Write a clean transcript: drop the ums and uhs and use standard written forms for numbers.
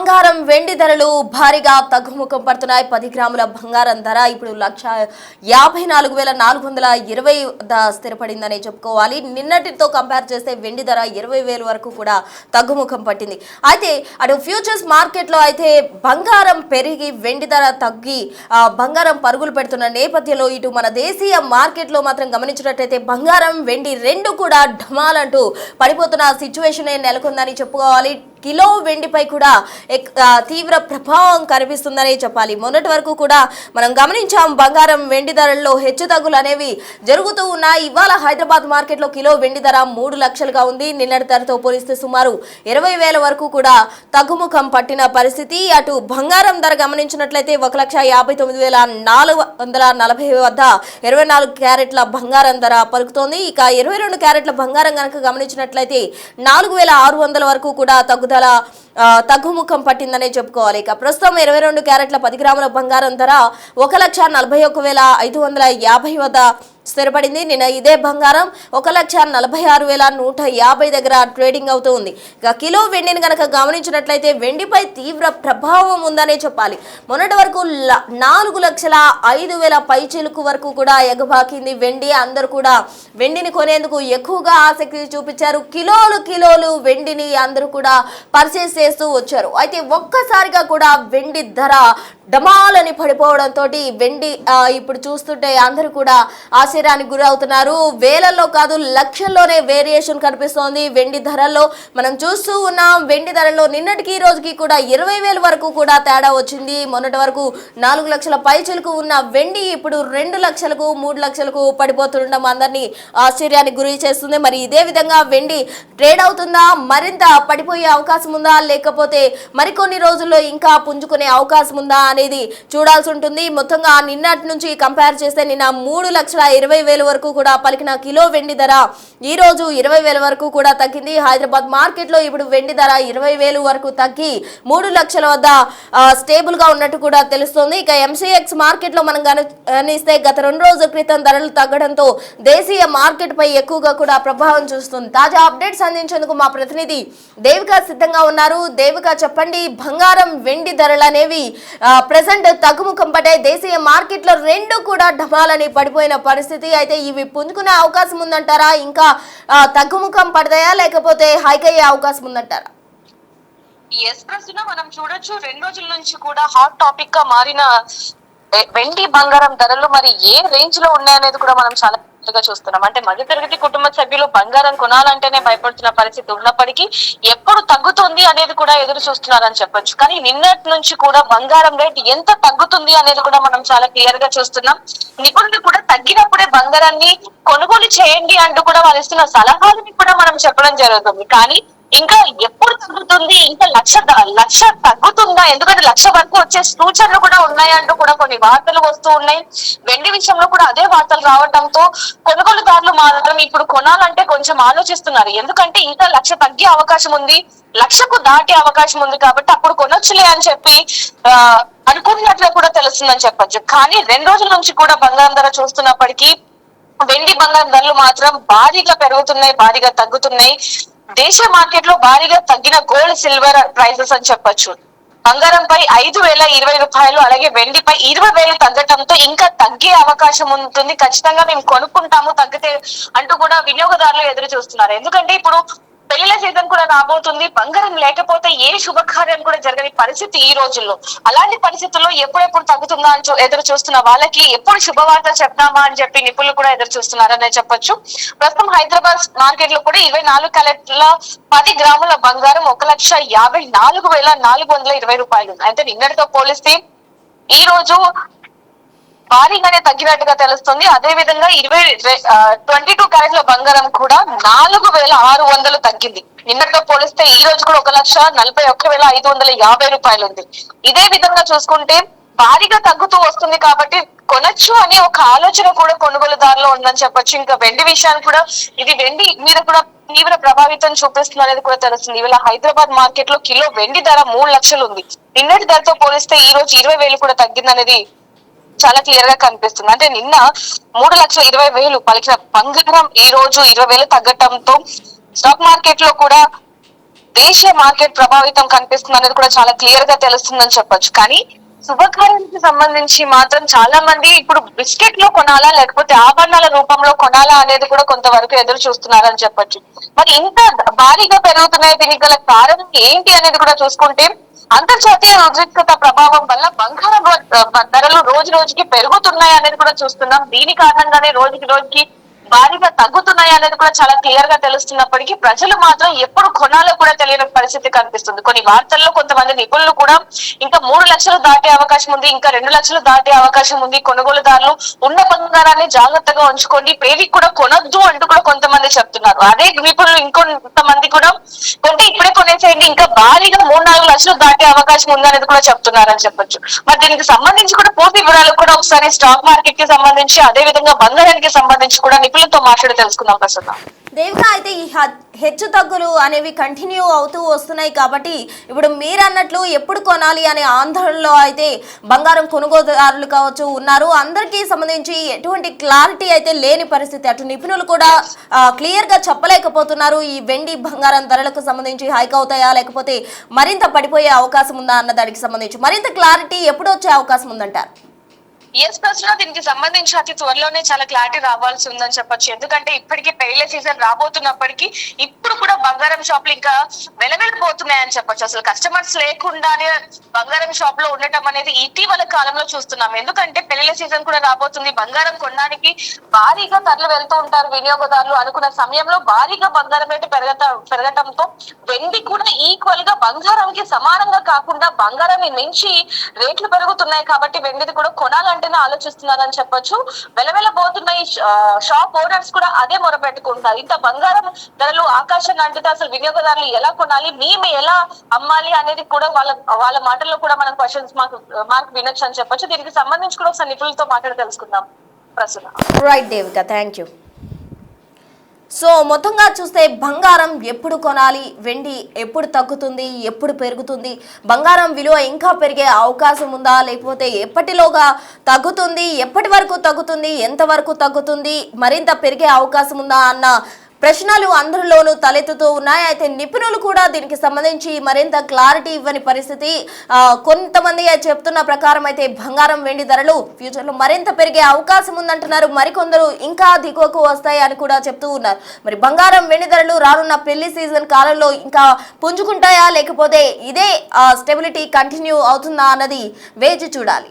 బంగారం వెండి ధరలు భారీగా తగ్గుముఖం పడుతున్నాయి. 10 గ్రాముల బంగారం ధర ఇప్పుడు 1,54,420 స్థిరపడిందని చెప్పుకోవాలి. నిన్నటితో కంపేర్ చేస్తే వెండి ధర 20,000 వరకు కూడా తగ్గుముఖం పట్టింది. అయితే అటు ఫ్యూచర్స్ మార్కెట్లో అయితే బంగారం పెరిగి వెండి ధర తగ్గి బంగారం పరుగులు పెడుతున్న నేపథ్యంలో ఇటు మన దేశీయ మార్కెట్లో మాత్రం గమనించినట్లయితే బంగారం వెండి రెండు కూడా ఢమాలంటూ పడిపోతున్న సిచ్యువేషన్ నెలకొందని చెప్పుకోవాలి. కిలో వెండిపై కూడా తీవ్ర ప్రభావం కనిపిస్తుందని చెప్పాలి. మొన్నటి వరకు కూడా మనం గమనించాం బంగారం వెండి ధరల్లో హెచ్చుతగ్గులు అనేవి జరుగుతూ ఉన్నాయి. ఇవాళ హైదరాబాద్ మార్కెట్లో కిలో వెండి ధర 3 లక్షలుగా ఉంది. నిన్నటి ధరతో పోలిస్తే సుమారు 20,000 వరకు కూడా తగ్గుముఖం పట్టిన పరిస్థితి. అటు బంగారం ధర గమనించినట్లయితే 1,59,440 వద్ద 24 క్యారెట్ల బంగారం ధర పలుకుతోంది. ఇక 22 క్యారెట్ల బంగారం కనుక గమనించినట్లయితే 4,600 వరకు కూడా తగ్గుముఖం పట్టిందనే చెప్పుకోవాలి. ఇక ప్రస్తుతం 22 క్యారెట్ల 10 గ్రాముల బంగారం ధర 1,41,550 వద్ద స్థిరపడింది. నిన్న ఇదే బంగారం 1,46,150 దగ్గర ట్రేడింగ్ అవుతూ ఉంది. ఇక కిలో వెండిని కనుక గమనించినట్లయితే వెండిపై తీవ్ర ప్రభావం ఉందనే చెప్పాలి. మొన్నటి వరకు 4,05,000 పైచిలుకు వరకు కూడా ఎగబాకింది వెండి. అందరూ కూడా వెండిని కొనేందుకు ఎక్కువగా ఆసక్తి చూపించారు. కిలోలు వెండిని అందరూ కూడా పర్చేస్ చేస్తూ వచ్చారు. అయితే ఒక్కసారిగా కూడా వెండి ధర డమాలని పడిపోవడంతో వెండి ఇప్పుడు చూస్తుంటే అందరూ కూడా ఆశ్చర్యానికి గురవుతున్నారు. వేలల్లో కాదు లక్షల్లోనే వేరియేషన్ కనిపిస్తోంది వెండి ధరల్లో. మనం చూస్తూ ఉన్నాం వెండి ధరల్లో నిన్నటికి ఈ రోజుకి కూడా 20,000 వరకు కూడా తేడా వచ్చింది. మొన్నటి వరకు 4 లక్షల పైచిలకు ఉన్న వెండి ఇప్పుడు 2 లక్షలకు 3 లక్షలకు పడిపోతుండడం అందరినీ ఆశ్చర్యానికి గురి చేస్తుంది. మరి ఇదే విధంగా వెండి ట్రేడ్ అవుతుందా, మరింత పడిపోయే అవకాశం ఉందా, లేకపోతే మరికొన్ని రోజుల్లో ఇంకా పుంజుకునే అవకాశం ఉందా అనేది చూడాల్సి ఉంటుంది. మొత్తంగా నిన్నటి నుంచి కంపేర్ చేస్తే నిన్న 3,20,000 వరకు కూడా పలికిన కిలో వెండి ధర ఈ రోజు 20,000 వరకు కూడా తగ్గింది. హైదరాబాద్ మార్కెట్ లో ఇప్పుడు వెండి ధర 20,000 వరకు తగ్గి 3 లక్షల వద్ద స్టేబుల్ గా ఉన్నట్టు కూడా తెలుస్తోంది. ఇక ఎంసీఎక్స్ మార్కెట్ లో మనం గమనిస్తే గత 2 రోజుల క్రితం ధరలు తగ్గడంతో దేశీయ మార్కెట్ పై ఎక్కువగా కూడా ప్రభావం చూస్తుంది. తాజా అప్డేట్స్ అందించేందుకు మా ప్రతినిధి దేవిక సిద్ధంగా ఉన్నారు. దేవిక, చెప్పండి, బంగారం వెండి ధరలు అనేవి ప్రెసెంట్ తగ్గుముఖం పడ్డాయి. దేశీయ మార్కెట్ లో రెండు కూడా ఢమాలని పడిపోయిన పరిస్థితి. అయితే ఇవి పుంజుకునే అవకాశం ఉందంటారా, ఇంకా తగ్గుముఖం పడతాయా, లేకపోతే హైక్ అయ్యే అవకాశం ఉందంటారా? ఎస్ ప్రస్తుతం మనం చూడొచ్చు 2 రోజుల నుంచి కూడా హాట్ టాపిక్ గా మారిన వెండి బంగారం ధరలు మరి ఏ రేంజ్ లో ఉన్నాయనేది కూడా మనం చాలా చూస్తున్నాం. అంటే మధ్యతరగతి కుటుంబ సభ్యులు బంగారం కొనాలంటేనే భయపడుతున్న పరిస్థితి ఉన్నప్పటికీ ఎప్పుడు తగ్గుతుంది అనేది కూడా ఎదురు చూస్తున్నారని చెప్పొచ్చు. కానీ నిన్నటి నుంచి కూడా బంగారం రేట్ ఎంత తగ్గుతుంది అనేది కూడా మనం చాలా క్లియర్ గా చూస్తున్నాం. నిపుణులు కూడా తగ్గినప్పుడే బంగారాన్ని కొనుగోలు చేయండి అంటూ కూడా వాళ్ళు ఇస్తున్న సలహాలని కూడా మనం చెప్పడం జరుగుతుంది. కానీ ఇంకా ఎప్పుడు తగ్గుతుంది, ఇంకా లక్ష తగ్గుతుందా, ఎందుకంటే 1,00,000 వరకు వచ్చే సూచనలు కూడా ఉన్నాయంటూ కూడా కొన్ని వార్తలు వస్తూ ఉన్నాయి. వెండి విషయంలో కూడా అదే వార్తలు రావడంతో కొనుగోలుదారులు మాత్రం ఇప్పుడు కొనాలంటే కొంచెం ఆలోచిస్తున్నారు. ఎందుకంటే ఇంకా 1,00,000 తగ్గే అవకాశం ఉంది, 1,00,000కు దాటే అవకాశం ఉంది కాబట్టి అప్పుడు కొనొచ్చులే అని చెప్పి అనుకున్నట్లు కూడా తెలుస్తుందని చెప్పొచ్చు. కానీ 2 రోజుల నుంచి కూడా బంగారం ధర చూస్తున్నప్పటికీ వెండి బంగారం ధరలు మాత్రం భారీగా పెరుగుతున్నాయి, భారీగా తగ్గుతున్నాయి. దేశ మార్కెట్ లో భారీగా తగ్గిన గోల్డ్ సిల్వర్ ప్రైసెస్ అని చెప్పొచ్చు. బంగారంపై 5,020 రూపాయలు, అలాగే వెండిపై 20,000 తగ్గటంతో ఇంకా తగ్గే అవకాశం ఉంటుంది. ఖచ్చితంగా మేము కొనుక్కుంటాము తగ్గితే అంటూ కూడా వినియోగదారులు ఎదురు చూస్తున్నారు. ఎందుకంటే ఇప్పుడు పెళ్లిల సీజన్ కూడా రాబోతుంది. బంగారం లేకపోతే ఏ శుభకార్యం కూడా జరగని పరిస్థితి ఈ రోజుల్లో. అలాంటి పరిస్థితుల్లో ఎప్పుడెప్పుడు తగ్గుతుందా అని ఎదురు చూస్తున్న వాళ్ళకి ఎప్పుడు శుభవార్త చెప్తామా అని చెప్పి నిపుణులు కూడా ఎదురు చూస్తున్నారనే చెప్పొచ్చు. ప్రస్తుతం హైదరాబాద్ మార్కెట్ లో కూడా 24 క్యారెట్ల 10 గ్రాముల బంగారం 1,54,420 రూపాయలు. అయితే నిన్నటితో పోలిస్తే ఈ రోజు భారీగానే తగ్గినట్టుగా తెలుస్తుంది. అదే విధంగా 22 క్యారెట్ల బంగారం కూడా 4,600 తగ్గింది. నిన్నటితో పోలిస్తే ఈ రోజు కూడా 1,41,550 రూపాయలు ఉంది. ఇదే విధంగా చూసుకుంటే భారీగా తగ్గుతూ వస్తుంది కాబట్టి కొనొచ్చు అనే ఒక ఆలోచన కూడా కొనుగోలుదారులో ఉందని చెప్పొచ్చు. ఇంకా వెండి విషయాన్ని కూడా ఇది వెండి మీద కూడా తీవ్ర ప్రభావితం చూపిస్తుంది అనేది కూడా తెలుస్తుంది. ఇవాళ హైదరాబాద్ మార్కెట్ లో కిలో వెండి ధర 3 లక్షలు ఉంది. నిన్నటి ధరతో పోలిస్తే ఈ రోజు 20,000 కూడా తగ్గిందనేది చాలా క్లియర్ గా కనిపిస్తుంది. అంటే నిన్న 3,20,000 పలికిన బంగారం ఈ రోజు 20,000 తగ్గటంతో స్టాక్ మార్కెట్ లో కూడా దేశీయ మార్కెట్ ప్రభావితం కనిపిస్తుంది అనేది కూడా చాలా క్లియర్ గా తెలుస్తుందని చెప్పొచ్చు. కానీ శుభకార్యానికి సంబంధించి మాత్రం చాలా మంది ఇప్పుడు బిస్కెట్ లో కొనాలా లేకపోతే ఆభరణాల రూపంలో కొనాలా అనేది కూడా కొంతవరకు ఎదురు చూస్తున్నారని చెప్పొచ్చు. మరి ఇంత భారీగా పెరుగుతున్నాయి, దీనికి గల కారణం ఏంటి అనేది కూడా చూసుకుంటే అంతర్జాతీయ ఉద్రిక్తత ప్రభావం వల్ల బంగారం ధరలు రోజు రోజుకి పెరుగుతున్నాయి అనేది కూడా చూస్తున్నాం. దీని కారణంగానే రోజుకి రోజుకి భారీగా తగ్గుతున్నాయి అనేది కూడా చాలా క్లియర్ గా తెలుస్తున్నప్పటికీ ప్రజలు మాత్రం ఎప్పుడు కొనాలో కూడా తెలియని పరిస్థితి కనిపిస్తుంది. కొన్ని వార్తల్లో కొంతమంది నిపుణులు కూడా ఇంకా 3 లక్షలు దాటే అవకాశం ఉంది, ఇంకా 2 లక్షలు దాటే అవకాశం ఉంది, కొనుగోలుదారులు ఉన్న బంగారాన్ని జాగ్రత్తగా ఉంచుకోండి, పేరు కూడా కొనొద్దు అంటూ కూడా కొంతమంది చెప్తున్నారు. అదే నిపుణులు ఇంకొంతమంది కూడా కొంటే ఇప్పుడే కొనేసేయండి, ఇంకా భారీగా 3-4 లక్షలు దాటే అవకాశం ఉంది అనేది కూడా చెప్తున్నారని చెప్పొచ్చు. మరి దీనికి సంబంధించి కూడా పూర్తి వివరాలు కూడా ఒకసారి స్టాక్ మార్కెట్ కి సంబంధించి అదే విధంగా బంగారానికి సంబంధించి కూడా నిపుణులతో మాట్లాడి తెలుసుకుందాం ప్రస్తుతం. దేవిక, అయితే ఈ హెచ్చు తగ్గులు అనేవి కంటిన్యూ అవుతూ వస్తున్నాయి కాబట్టి ఇప్పుడు మీరు అన్నట్లు ఎప్పుడు కొనాలి అనే ఆందోళనలో అయితే బంగారం కొనుగోలుదారులు కావచ్చు ఉన్నారు. అందరికీ సంబంధించి ఎటువంటి క్లారిటీ అయితే లేని పరిస్థితి. అటు నిపుణులు కూడా క్లియర్ గా చెప్పలేకపోతున్నారు. ఈ వెండి బంగారం ధరలకు సంబంధించి హైక్ అవుతాయా లేకపోతే మరింత పడిపోయే అవకాశం ఉందా అన్న దానికి సంబంధించి మరింత క్లారిటీ ఎప్పుడు వచ్చే అవకాశం ఉందంటారు? ప్రశ్న దీనికి సంబంధించి అతి త్వరలోనే చాలా క్లారిటీ రావాల్సి ఉందని చెప్పొచ్చు. ఎందుకంటే ఇప్పటికీ పెళ్లి సీజన్ రాబోతున్నప్పటికీ ఇప్పుడు కూడా బంగారం షాపులు ఇంకా వెలవెళ్ళిపోతున్నాయని చెప్పొచ్చు. అసలు కస్టమర్స్ లేకుండానే బంగారం షాప్ లో ఉండటం అనేది ఇటీవల కాలంలో చూస్తున్నాం. ఎందుకంటే పెళ్లి సీజన్ కూడా రాబోతుంది, బంగారం కొనడానికి భారీగా తరలి వెళ్తూ ఉంటారు వినియోగదారులు. అనుకున్న సమయంలో భారీగా బంగారం రేటు పెరగటంతో వెండి కూడా ఈక్వల్ గా బంగారంకి సమానంగా కాకుండా బంగారాన్ని మించి రేట్లు పెరుగుతున్నాయి. కాబట్టి వెండిది కూడా కొనాలంటే ఆలోచిస్తున్నారని చెప్పొచ్చు. వెలవెలబోతున్నాయి షాప్ ఓనర్స్ కూడా అదే మొరపెట్టుకుంటారు. ఇంత బంగారం ధరలు ఆకాశాన్ని అంటితే అసలు వినియోగదారులు ఎలా కొనాలి, మేము ఎలా అమ్మాలి అనేది కూడా వాళ్ళ మాటల్లో కూడా మనం క్వశ్చన్స్ మార్క్ వినొచ్చు అని చెప్పొచ్చు. దీనికి సంబంధించి కూడా ఒకసారి నిపుణులతో మాట్లాడి తెలుసుకుందాం ప్రస్తుతం. Right Devika, thank you. So మొత్తంగా చూస్తే బంగారం ఎప్పుడు కొనాలి, వెండి ఎప్పుడు తగ్గుతుంది, ఎప్పుడు పెరుగుతుంది, బంగారం విలువ ఇంకా పెరిగే అవకాశం ఉందా లేకపోతే ఎప్పటిలోగా తగ్గుతుంది, ఎప్పటి వరకు తగ్గుతుంది, ఎంతవరకు తగ్గుతుంది, మరింత పెరిగే అవకాశం ఉందా అన్న ప్రశ్నలు అందరిలోనూ తలెత్తుతూ ఉన్నాయి. అయితే నిపుణులు కూడా దీనికి సంబంధించి మరింత క్లారిటీ ఇవ్వని పరిస్థితి. కొంతమంది చెప్తున్న ప్రకారం అయితే బంగారం వెండి ధరలు ఫ్యూచర్లో మరింత పెరిగే అవకాశం ఉందంటున్నారు. మరికొందరు ఇంకా దిగువకు వస్తాయి అని కూడా చెప్తూ ఉన్నారు. మరి బంగారం వెండి ధరలు రానున్న పెళ్లి సీజన్ కాలంలో ఇంకా పుంజుకుంటాయా లేకపోతే ఇదే స్టెబిలిటీ కంటిన్యూ అవుతుందా అన్నది వేచి చూడాలి.